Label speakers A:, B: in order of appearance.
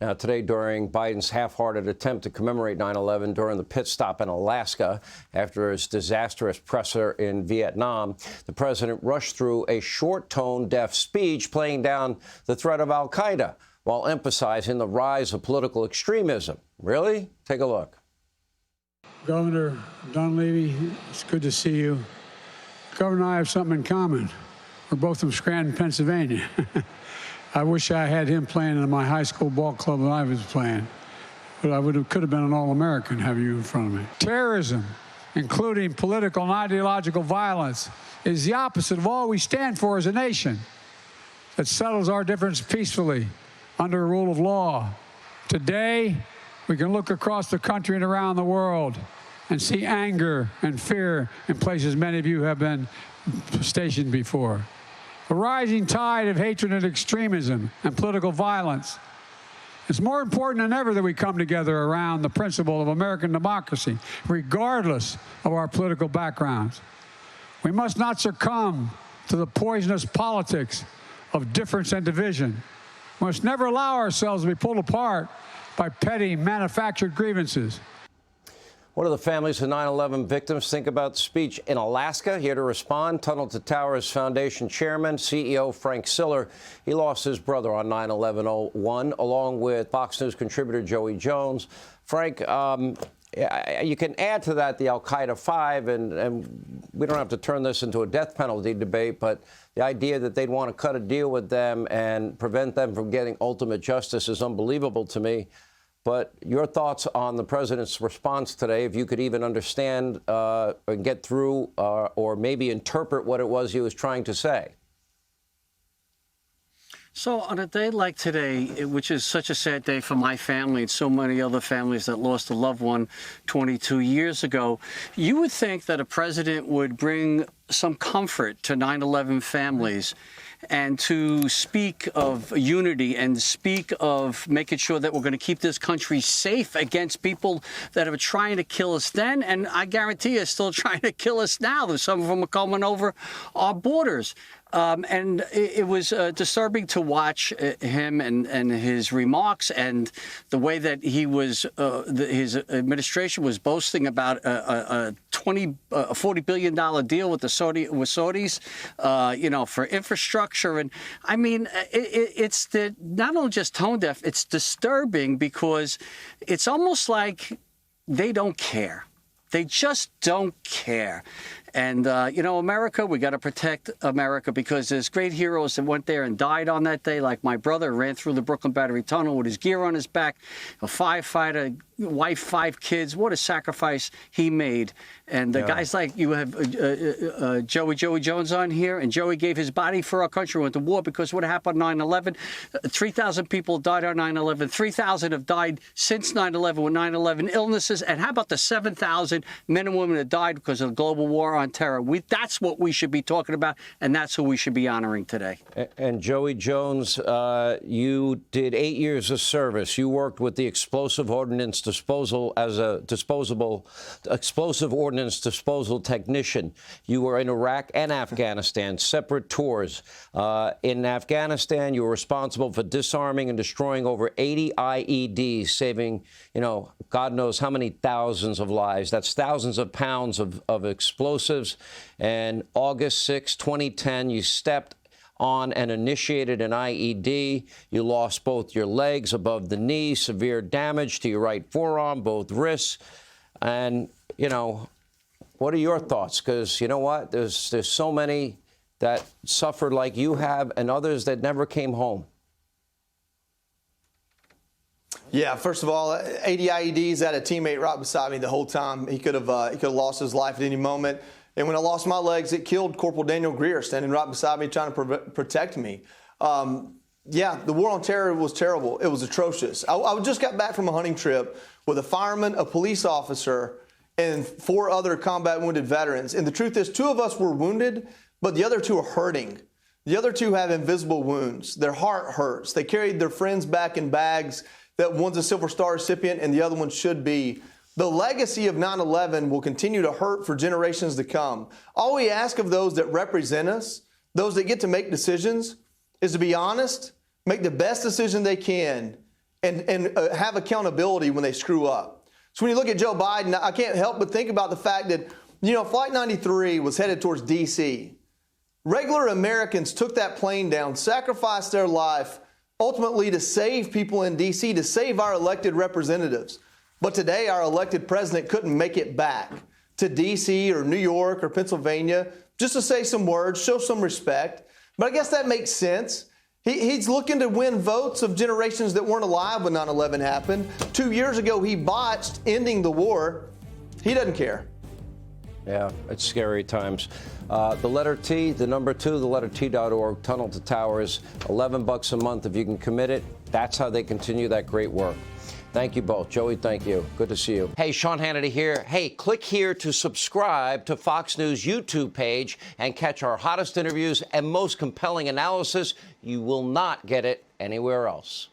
A: Now, today, during Biden's half-hearted attempt to commemorate 9/11 during the pit stop in Alaska after his disastrous presser in Vietnam, the president rushed through a short, tone-deaf speech playing down the threat of al-Qaeda while emphasizing the rise of political extremism. Really? Take a look.
B: Governor Dunleavy, it's good to see you. Governor and I have something in common. We're both from Scranton, Pennsylvania. I wish I had him playing in my high school ball club that I was playing. But I could have been an All-American having you in front of me. Terrorism, including political and ideological violence, is the opposite of all we stand for as a nation. It settles our difference peacefully under a rule of law. Today, we can look across the country and around the world and see anger and fear in places many of you have been stationed before. A rising tide of hatred and extremism and political violence. It's more important than ever that we come together around the principle of American democracy, regardless of our political backgrounds. We must not succumb to the poisonous politics of difference and division. We must never allow ourselves to be pulled apart by petty manufactured grievances.
A: What do the families of 9/11 victims think about the speech in Alaska? Here to respond, Tunnel to Towers Foundation Chairman, CEO Frank Siller. He lost his brother on 9/11/01, along with Fox News contributor Joey Jones. Frank, you can add to that the al-Qaeda 5, and we don't have to turn this into a death penalty debate, but the idea that they'd want to cut a deal with them and prevent them from getting ultimate justice is unbelievable to me. But your thoughts on the president's response today, if you could even understand or get through or maybe interpret what it was he was trying to say.
C: So on a day like today, which is such a sad day for my family and so many other families that lost a loved one 22 years ago, you would think that a president would bring some comfort to 9/11 families and to speak of unity and speak of making sure that we're going to keep this country safe against people that are trying to kill us then, and I guarantee are still trying to kill us now. Some of them are coming over our borders. And it was disturbing to watch him and his remarks and the way that he was, his administration was boasting about a $40 billion deal with Saudis, for infrastructure. And I mean, it's not only just tone deaf, it's disturbing because it's almost like they don't care. They just don't care. And, America, we got to protect America because there's great heroes that went there and died on that day, like my brother ran through the Brooklyn Battery Tunnel with his gear on his back, a firefighter, wife, 5 kids. What a sacrifice he made. And the guys like you have Joey Jones on here, and Joey gave his body for our country, went to war because what happened on 9/11, 3,000 people died on 9/11, 3,000 have died since 9/11 with 9/11 illnesses, and how about the 7,000 men and women that died because of the global war on terror? That's what we should be talking about, and that's who we should be honoring today.
A: And Joey Jones, you did 8 years of service. You worked with the explosive ordnance disposal as a explosive ordnance disposal technician. You were in Iraq and Afghanistan, separate tours. In Afghanistan, you were responsible for disarming and destroying over 80 IEDs, saving, God knows how many thousands of lives. That's thousands of pounds of explosives. And August 6, 2010, you stepped on and initiated an IED. You lost both your legs above the knee, severe damage to your right forearm, both wrists. And, what are your thoughts? Because you know what? There's so many that suffered like you have and others that never came home.
D: Yeah, first of all, 80 IEDs, I had a teammate right beside me the whole time. He could have lost his life at any moment. And when I lost my legs, it killed Corporal Daniel Greer standing right beside me trying to protect me. Yeah, the war on terror was terrible. It was atrocious. I just got back from a hunting trip with a fireman, a police officer, and 4 other combat wounded veterans. And the truth is, 2 of us were wounded, but the other 2 are hurting. The other 2 have invisible wounds. Their heart hurts. They carried their friends back in bags. That one's a Silver Star recipient and the other one should be. The legacy of 9/11 will continue to hurt for generations to come. All we ask of those that represent us, those that get to make decisions, is to be honest, make the best decision they can, and have accountability when they screw up. So when you look at Joe Biden, I can't help but think about the fact that, Flight 93 was headed towards D.C. Regular Americans took that plane down, sacrificed their life, ultimately to save people in D.C., to save our elected representatives. But today, our elected president couldn't make it back to D.C. or New York or Pennsylvania just to say some words, show some respect. But I guess that makes sense. He's looking to win votes of generations that weren't alive when 9/11 happened. 2 years ago, he botched ending the war. He doesn't care.
A: Yeah, it's scary times. The letter T, the number 2, the letter T.org, Tunnel to Towers, $11 a month. If you can commit it, that's how they continue that great work. Thank you both. Joey, thank you. Good to see you. Hey, Sean Hannity here. Hey, click here to subscribe to Fox News YouTube page and catch our hottest interviews and most compelling analysis. You will not get it anywhere else.